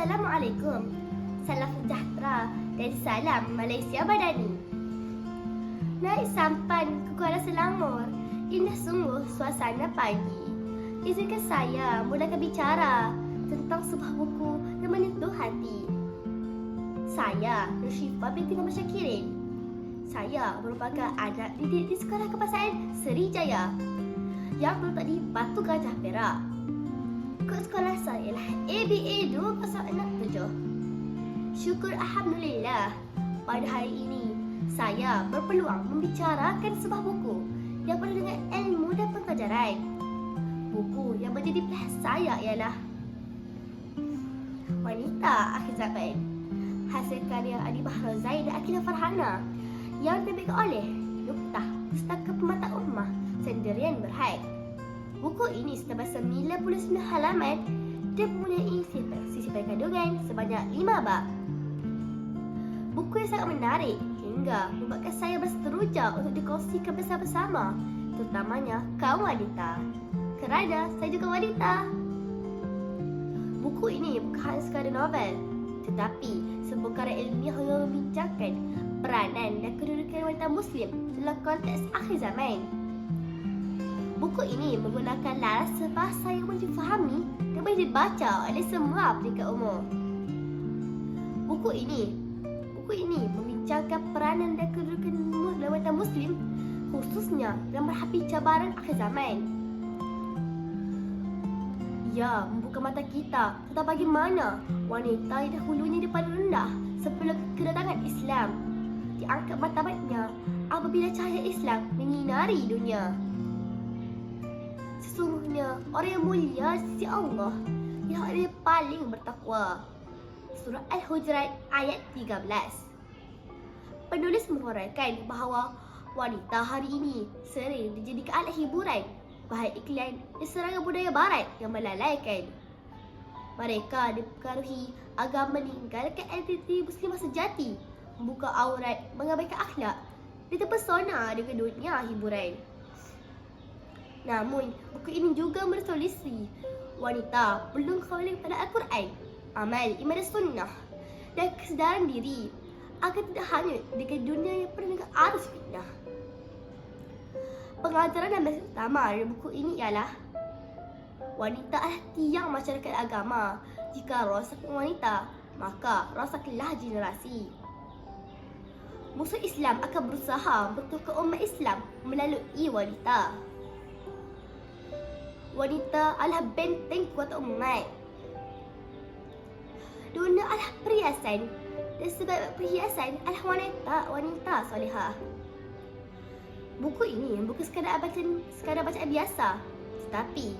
Assalamualaikum. Salam sejahtera dan salam Malaysia Madani. Naik sampan ke Kuala Selangor, indah sungguh suasana pagi. Izinkan saya mulakan bicara tentang sebuah buku yang menyentuh hati. Saya Nur Syifa binti Muhammad Syakirin. Saya merupakan anak didik di Sekolah Kebangsaan Serijaya yang terletak di Batu Gajah Perak. Kod sekolah saya ialah ABA 2067. Syukur Alhamdulillah, pada hari ini saya berpeluang membicarakan sebuah buku yang penuh dengan ilmu dan pengajaran. Buku yang menjadi pilihan saya ialah Wanita Akhir Zaman, hasil karya Adi Bahrozai dan Aqilah Farhana yang diterbitkan oleh Nuktah Pustaka Permata Ummah Sendirian Berhad. Buku ini setebal 99 halaman dan mempunyai sisi kandungan sebanyak 5 bab. Buku yang sangat menarik hingga membuatkan saya berseteruja untuk dikongsikan bersama-sama, terutamanya kaum wanita, kerana saya juga wanita. Buku ini bukan hanya sekadar novel, tetapi sebuah karya ilmiah yang membincangkan peranan dan kedudukan wanita Muslim dalam konteks akhir zaman. Buku ini menggunakan laras bahasa yang boleh difahami dan boleh dibaca oleh semua peringkat umur. Buku ini membincangkan peranan dan kedudukan wanita Muslim, khususnya dalam menghadapi cabaran akhir zaman. Ia membuka mata kita tentang bagaimana wanita yang dahulunya dipandang rendah sebelum kedatangan Islam diangkat martabatnya apabila cahaya Islam menyinari dunia. Sesungguhnya orang yang mulia di sisi Allah ialah orang yang paling bertakwa. Surah Al-Hujurat ayat 13. Penulis menghuraikan bahawa wanita hari ini sering dijadikan alat hiburan, bahan iklan dan serangan budaya barat yang melalaikan. Mereka dipengaruhi agar meninggalkan identiti muslimah sejati, membuka aurat, mengabaikan akhlak dan terpesona dengan dunia hiburan. Namun, buku ini juga bertuliskan wanita perlu kembali pada Al-Quran, amal, iman dan sunnah dan kesedaran diri agar tidak hanyut dengan dunia yang penuh dengan arus fitnah. Pengajaran dan mesej utama dari buku ini ialah wanita adalah tiang masyarakat agama. Jika rosak wanita, maka rosaklah generasi. Musuh Islam akan berusaha membentukkan umat Islam melalui wanita. Wanita adalah benteng kuat umat. Dunia adalah perhiasan dan sebab perhiasan adalah wanita solehah. Buku ini bukan sekadar bacaan biasa, tetapi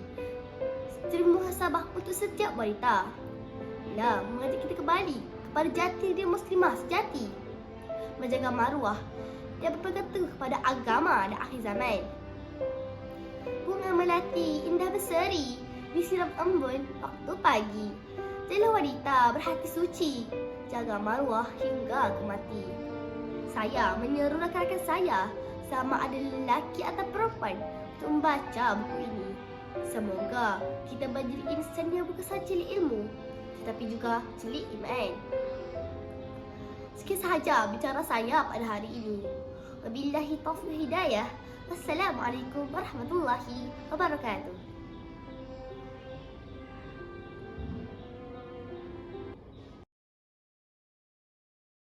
secara muhasabah untuk setiap wanita. Ia mengajak kita kembali kepada jati diri muslimah sejati, menjaga maruah dan berpegang teguh kepada agama dan akhir zaman. Bunga melati indah berseri disiram embun waktu pagi. Jadilah wanita berhati suci, jaga maruah hingga ke mati. Saya menyeru rakan-rakan saya, sama ada lelaki atau perempuan, untuk membaca buku ini. Semoga kita menjadi insan yang bukan sahaja celik ilmu, tetapi juga celik iman. Sekian sahaja bicara saya pada hari ini. Wabillahi taufiq hidayah. Wassalamualaikum warahmatullahi wabarakatuh.